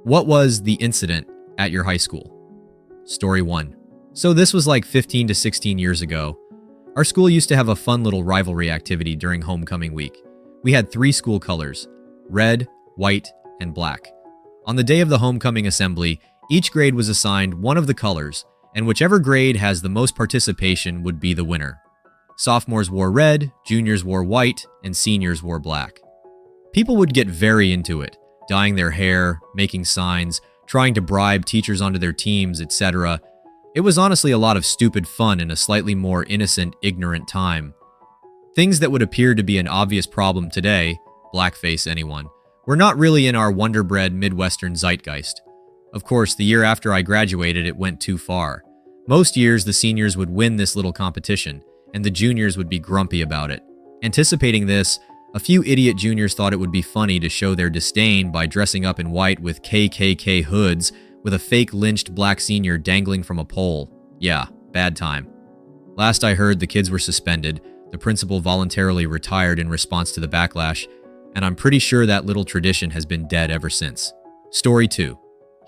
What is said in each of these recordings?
What was the incident at your high school? Story 1. So this was like 15 to 16 years ago. Our school used to have a fun little rivalry activity during homecoming week. We had 3 school colors: red, white, and black. On the day of the homecoming assembly, each grade was assigned one of the colors, and whichever grade has the most participation would be the winner. Sophomores wore red, juniors wore white, and seniors wore black. People would get very into it, dyeing their hair, making signs, trying to bribe teachers onto their teams, etc. It was honestly a lot of stupid fun in a slightly more innocent, ignorant time. Things that would appear to be an obvious problem today, blackface anyone, were not really in our wonder-bred Midwestern zeitgeist. Of course, the year after I graduated, it went too far. Most years, the seniors would win this little competition, and the juniors would be grumpy about it. Anticipating this, a few idiot juniors thought it would be funny to show their disdain by dressing up in white with KKK hoods with a fake lynched black senior dangling from a pole. Yeah, bad time. Last I heard, the kids were suspended, the principal voluntarily retired in response to the backlash, and I'm pretty sure that little tradition has been dead ever since. Story 2.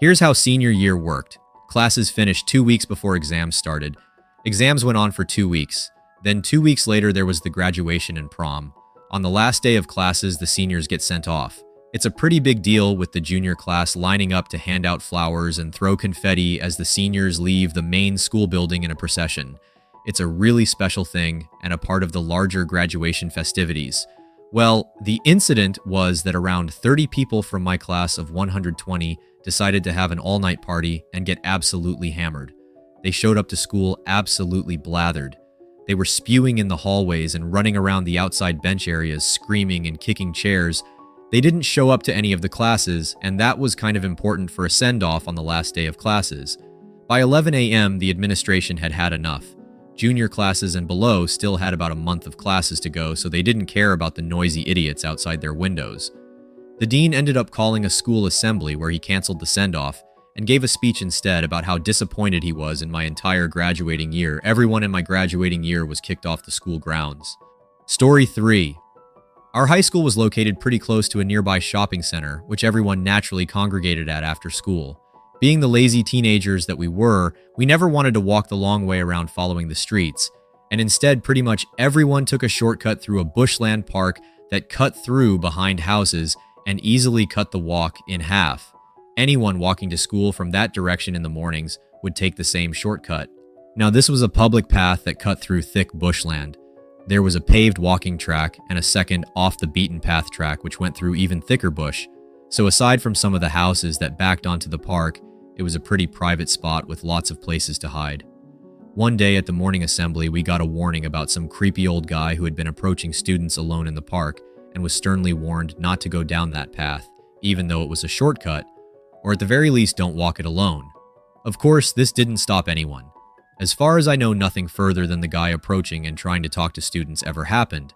Here's how senior year worked. Classes finished 2 weeks before exams started. Exams went on for 2 weeks. Then 2 weeks later, there was the graduation and prom. On the last day of classes, the seniors get sent off. It's a pretty big deal, with the junior class lining up to hand out flowers and throw confetti as the seniors leave the main school building in a procession. It's a really special thing and a part of the larger graduation festivities. Well, the incident was that around 30 people from my class of 120 decided to have an all-night party and get absolutely hammered. They showed up to school absolutely blathered. They were spewing in the hallways and running around the outside bench areas, screaming and kicking chairs. They didn't show up to any of the classes, and that was kind of important for a send-off on the last day of classes. By 11 a.m., the administration had had enough. Junior classes and below still had about a month of classes to go, so they didn't care about the noisy idiots outside their windows. The dean ended up calling a school assembly where he canceled the send-off and gave a speech instead about how disappointed he was in my entire graduating year. Everyone in my graduating year was kicked off the school grounds. Story 3. Our high school was located pretty close to a nearby shopping center, which everyone naturally congregated at after school. Being the lazy teenagers that we were, we never wanted to walk the long way around following the streets, and instead pretty much everyone took a shortcut through a bushland park that cut through behind houses and easily cut the walk in half. Anyone walking to school from that direction in the mornings would take the same shortcut. Now, this was a public path that cut through thick bushland. There was a paved walking track and a second off-the-beaten-path track which went through even thicker bush. So aside from some of the houses that backed onto the park, it was a pretty private spot with lots of places to hide. One day at the morning assembly, we got a warning about some creepy old guy who had been approaching students alone in the park and was sternly warned not to go down that path, even though it was a shortcut, or at the very least don't walk it alone. Of course, this didn't stop anyone. As far as I know, nothing further than the guy approaching and trying to talk to students ever happened.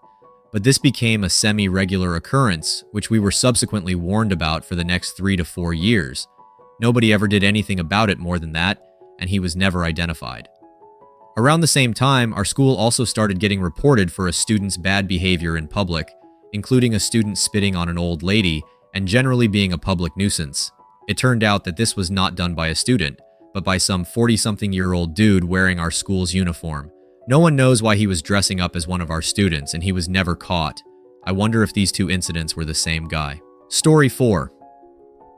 But this became a semi-regular occurrence, which we were subsequently warned about for the next 3 to 4 years. Nobody ever did anything about it more than that, and he was never identified. Around the same time, our school also started getting reported for a student's bad behavior in public, including a student spitting on an old lady and generally being a public nuisance. It turned out that this was not done by a student, but by some 40-something-year-old dude wearing our school's uniform. No one knows why he was dressing up as one of our students, and he was never caught. I wonder if these 2 incidents were the same guy. Story 4.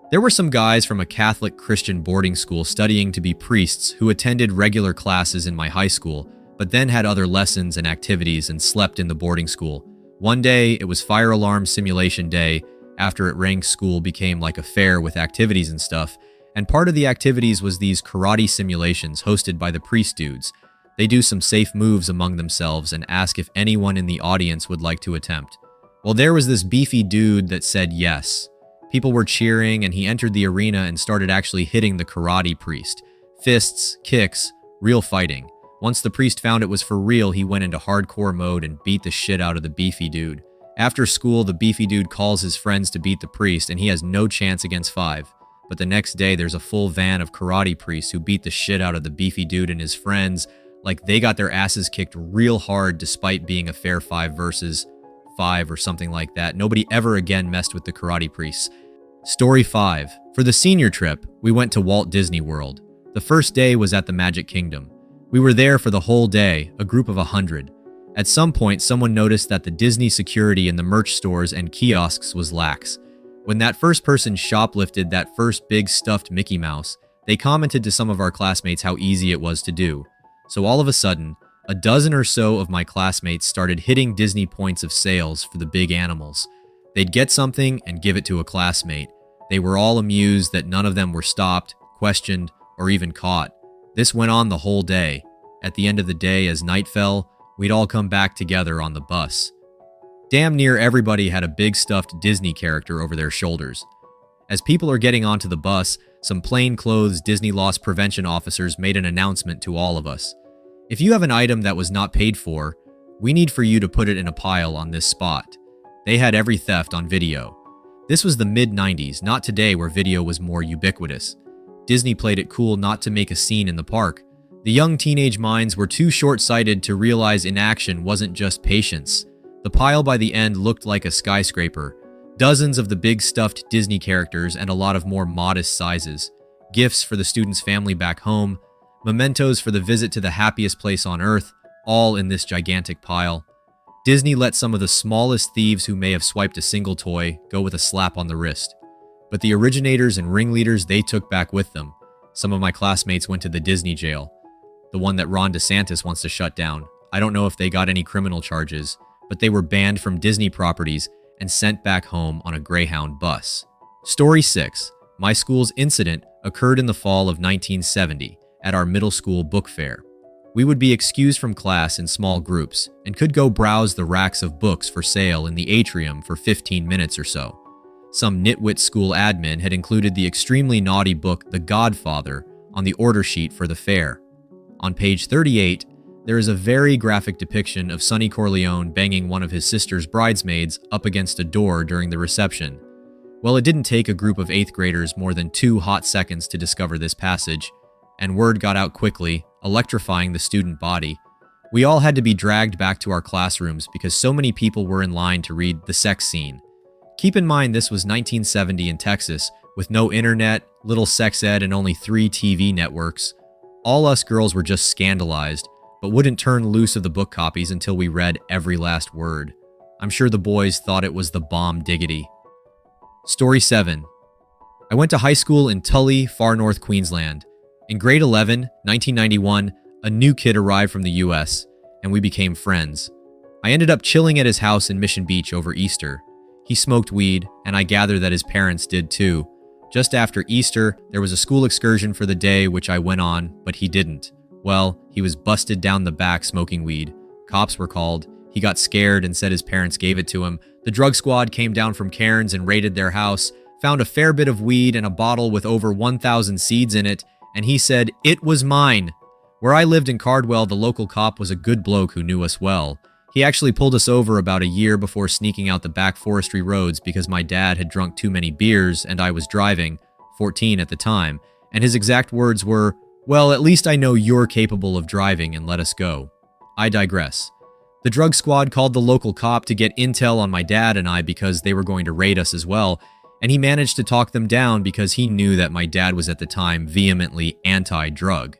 There were some guys from a Catholic Christian boarding school studying to be priests who attended regular classes in my high school, but then had other lessons and activities and slept in the boarding school. One day, it was fire alarm simulation day. After it rang, school became like a fair with activities and stuff, and part of the activities was these karate simulations hosted by the priest dudes. They do some safe moves among themselves and ask if anyone in the audience would like to attempt. Well, there was this beefy dude that said yes. People were cheering, and he entered the arena and started actually hitting the karate priest. Fists, kicks, real fighting. Once the priest found it was for real, he went into hardcore mode and beat the shit out of the beefy dude. After school, the beefy dude calls his friends to beat the priest, and he has no chance against 5. But the next day, there's a full van of karate priests who beat the shit out of the beefy dude and his friends, like they got their asses kicked real hard despite being a fair 5 versus 5 or something like that. Nobody ever again messed with the karate priests. Story 5. For the senior trip, we went to Walt Disney World. The first day was at the Magic Kingdom. We were there for the whole day, a group of 100. At some point, someone noticed that the Disney security in the merch stores and kiosks was lax. When that first person shoplifted that first big stuffed Mickey Mouse, they commented to some of our classmates how easy it was to do. So all of a sudden, a dozen or so of my classmates started hitting Disney points of sales for the big animals. They'd get something and give it to a classmate. They were all amused that none of them were stopped, questioned, or even caught. This went on the whole day. At the end of the day, as night fell, we'd all come back together on the bus. Damn near everybody had a big stuffed Disney character over their shoulders. As people are getting onto the bus, some plainclothes Disney loss prevention officers made an announcement to all of us. If you have an item that was not paid for, we need for you to put it in a pile on this spot. They had every theft on video. This was the mid-90s, not today where video was more ubiquitous. Disney played it cool not to make a scene in the park. The young teenage minds were too short-sighted to realize inaction wasn't just patience. The pile by the end looked like a skyscraper. Dozens of the big stuffed Disney characters and a lot of more modest sizes. Gifts for the student's family back home. Mementos for the visit to the happiest place on earth, all in this gigantic pile. Disney let some of the smallest thieves who may have swiped a single toy go with a slap on the wrist. But the originators and ringleaders they took back with them. Some of my classmates went to the Disney jail. The one that Ron DeSantis wants to shut down. I don't know if they got any criminal charges, but they were banned from Disney properties and sent back home on a Greyhound bus. Story 6. My school's incident occurred in the fall of 1970 at our middle school book fair. We would be excused from class in small groups and could go browse the racks of books for sale in the atrium for 15 minutes or so. Some nitwit school admin had included the extremely naughty book The Godfather on the order sheet for the fair. On page 38, there is a very graphic depiction of Sonny Corleone banging one of his sister's bridesmaids up against a door during the reception. Well, it didn't take a group of 8th graders more than 2 hot seconds to discover this passage, and word got out quickly, electrifying the student body. We all had to be dragged back to our classrooms because so many people were in line to read the sex scene. Keep in mind this was 1970 in Texas, with no internet, little sex ed, and only 3 TV networks. All us girls were just scandalized, but wouldn't turn loose of the book copies until we read every last word. I'm sure the boys thought it was the bomb diggity. Story 7. I went to high school in Tully, far north Queensland. In grade 11, 1991, a new kid arrived from the US, and we became friends. I ended up chilling at his house in Mission Beach over Easter. He smoked weed, and I gather that his parents did too. Just after Easter, there was a school excursion for the day which I went on, but he didn't. Well, he was busted down the back smoking weed. Cops were called. He got scared and said his parents gave it to him. The drug squad came down from Cairns and raided their house, found a fair bit of weed and a bottle with over 1,000 seeds in it, and he said, "It was mine." Where I lived in Cardwell, the local cop was a good bloke who knew us well. He actually pulled us over about a year before sneaking out the back forestry roads because my dad had drunk too many beers and I was driving, 14 at the time, and his exact words were, "Well, at least I know you're capable of driving and let us go." I digress. The drug squad called the local cop to get intel on my dad and I because they were going to raid us as well, and he managed to talk them down because he knew that my dad was at the time vehemently anti-drug.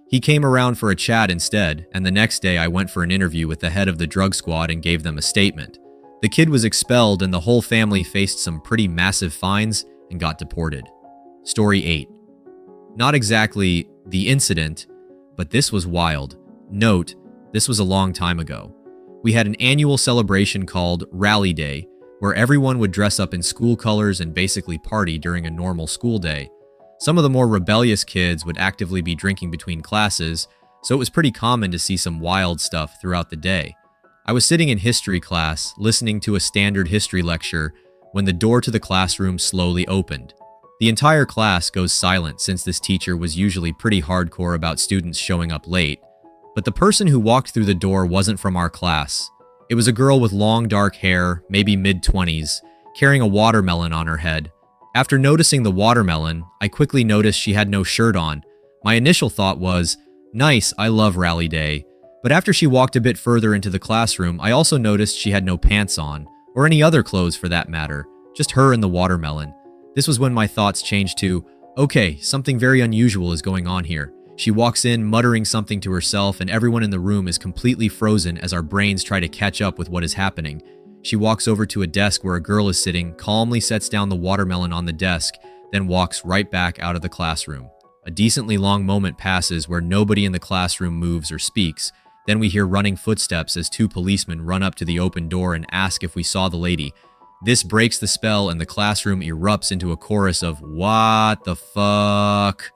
He came around for a chat instead, and the next day I went for an interview with the head of the drug squad and gave them a statement. The kid was expelled and the whole family faced some pretty massive fines and got deported. Story 8. Not exactly the incident, but this was wild. Note, this was a long time ago. We had an annual celebration called Rally Day, where everyone would dress up in school colors and basically party during a normal school day. Some of the more rebellious kids would actively be drinking between classes, so it was pretty common to see some wild stuff throughout the day. I was sitting in history class, listening to a standard history lecture, when the door to the classroom slowly opened. The entire class goes silent since this teacher was usually pretty hardcore about students showing up late. But the person who walked through the door wasn't from our class. It was a girl with long dark hair, maybe mid-20s, carrying a watermelon on her head. After noticing the watermelon, I quickly noticed she had no shirt on. My initial thought was, nice, I love Rally Day. But after she walked a bit further into the classroom, I also noticed she had no pants on, or any other clothes for that matter, just her and the watermelon. This was when my thoughts changed to, okay, something very unusual is going on here. She walks in, muttering something to herself, and everyone in the room is completely frozen as our brains try to catch up with what is happening. She walks over to a desk where a girl is sitting, calmly sets down the watermelon on the desk, then walks right back out of the classroom. A decently long moment passes where nobody in the classroom moves or speaks. Then we hear running footsteps as two policemen run up to the open door and ask if we saw the lady. This breaks the spell and the classroom erupts into a chorus of, "What the fuck?"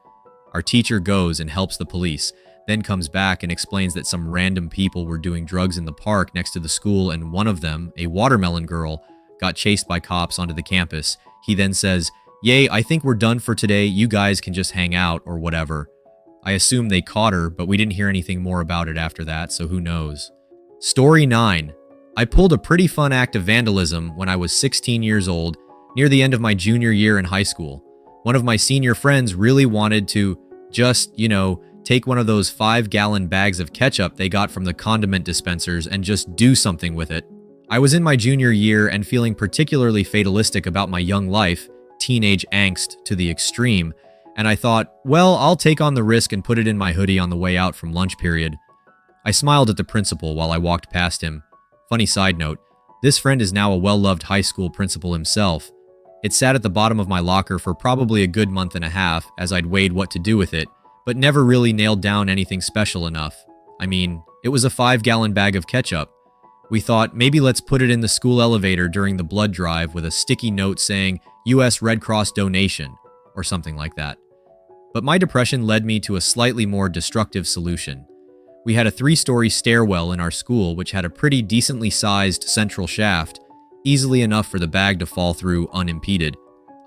Our teacher goes and helps the police, then comes back and explains that some random people were doing drugs in the park next to the school, and one of them, a watermelon girl, got chased by cops onto the campus. He then says, "Yay, I think we're done for today. You guys can just hang out," or whatever. I assume they caught her, but we didn't hear anything more about it after that, so who knows. Story 9. I pulled a pretty fun act of vandalism when I was 16 years old, near the end of my junior year in high school. One of my senior friends really wanted to just, take one of those 5-gallon bags of ketchup they got from the condiment dispensers and just do something with it. I was in my junior year and feeling particularly fatalistic about my young life, teenage angst to the extreme, and I thought, well, I'll take on the risk and put it in my hoodie on the way out from lunch period. I smiled at the principal while I walked past him. Funny side note, this friend is now a well-loved high school principal himself. It sat at the bottom of my locker for probably a good month and a half as I'd weighed what to do with it, but never really nailed down anything special enough. I mean, it was a 5-gallon bag of ketchup. We thought maybe let's put it in the school elevator during the blood drive with a sticky note saying U.S. Red Cross donation, or something like that. But my depression led me to a slightly more destructive solution. We had a 3-story stairwell in our school which had a pretty decently sized central shaft, easily enough for the bag to fall through unimpeded.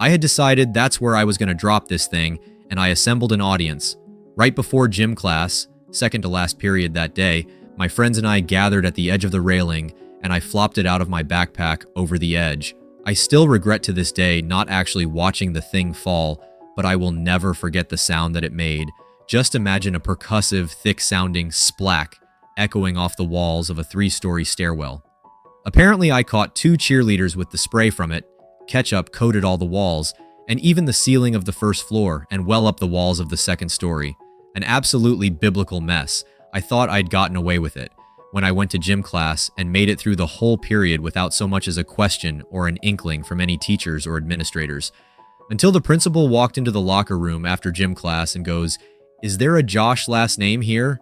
I had decided that's where I was going to drop this thing, and I assembled an audience. Right before gym class, second to last period that day, my friends and I gathered at the edge of the railing, and I flopped it out of my backpack over the edge. I still regret to this day not actually watching the thing fall, but I will never forget the sound that it made. Just imagine a percussive, thick-sounding splack echoing off the walls of a 3-story stairwell. Apparently, I caught 2 cheerleaders with the spray from it. Ketchup coated all the walls, and even the ceiling of the first floor, and well up the walls of the 2nd story. An absolutely biblical mess. I thought I'd gotten away with it when I went to gym class and made it through the whole period without so much as a question or an inkling from any teachers or administrators. Until the principal walked into the locker room after gym class and goes, "Is there a Josh last name here?"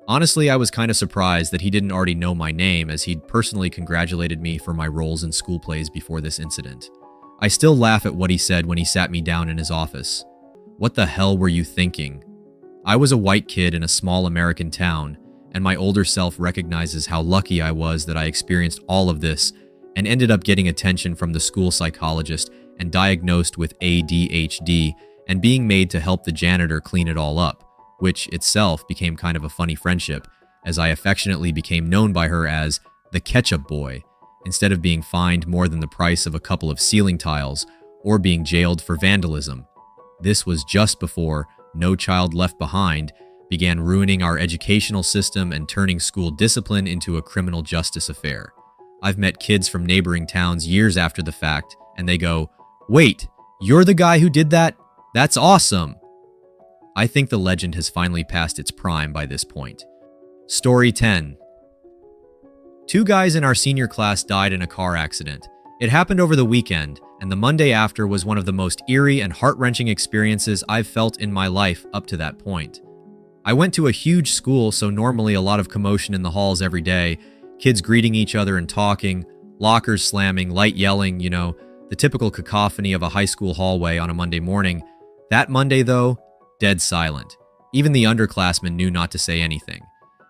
Honestly, I was kind of surprised that he didn't already know my name, as he'd personally congratulated me for my roles in school plays before this incident. I still laugh at what he said when he sat me down in his office. "What the hell were you thinking?" I was a white kid in a small American town, and my older self recognizes how lucky I was that I experienced all of this and ended up getting attention from the school psychologist and diagnosed with ADHD and being made to help the janitor clean it all up, which itself became kind of a funny friendship, as I affectionately became known by her as the Ketchup Boy, instead of being fined more than the price of a couple of ceiling tiles or being jailed for vandalism. This was just before No Child Left Behind began ruining our educational system and turning school discipline into a criminal justice affair. I've met kids from neighboring towns years after the fact, and they go, "Wait, you're the guy who did that? That's awesome!" I think the legend has finally passed its prime by this point. Story 10. 2 guys in our senior class died in a car accident. It happened over the weekend, and the Monday after was one of the most eerie and heart-wrenching experiences I've felt in my life up to that point. I went to a huge school, so normally a lot of commotion in the halls every day, kids greeting each other and talking, lockers slamming, light yelling, the typical cacophony of a high school hallway on a Monday morning. That Monday, though, dead silent. Even the underclassmen knew not to say anything.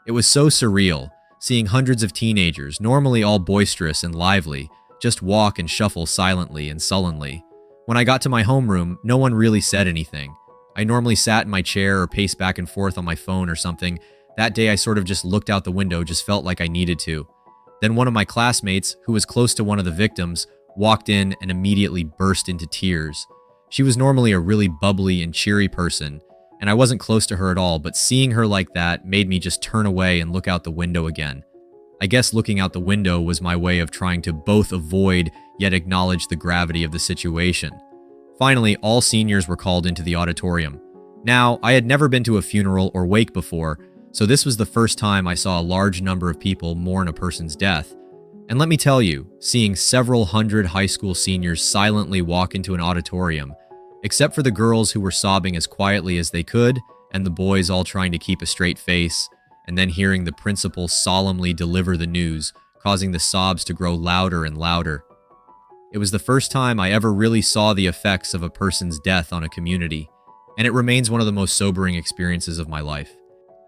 It was so surreal, seeing hundreds of teenagers, normally all boisterous and lively, just walk and shuffle silently and sullenly. When I got to my homeroom, no one really said anything. I normally sat in my chair or paced back and forth on my phone or something. That day I sort of just looked out the window, just felt like I needed to. Then one of my classmates, who was close to one of the victims, walked in and immediately burst into tears. She was normally a really bubbly and cheery person, and I wasn't close to her at all, but seeing her like that made me just turn away and look out the window again. I guess looking out the window was my way of trying to both avoid yet acknowledge the gravity of the situation. Finally, all seniors were called into the auditorium. Now, I had never been to a funeral or wake before, so this was the first time I saw a large number of people mourn a person's death. And let me tell you, seeing several hundred high school seniors silently walk into an auditorium, except for the girls who were sobbing as quietly as they could, and the boys all trying to keep a straight face, and then hearing the principal solemnly deliver the news, causing the sobs to grow louder and louder. It was the first time I ever really saw the effects of a person's death on a community, and it remains one of the most sobering experiences of my life.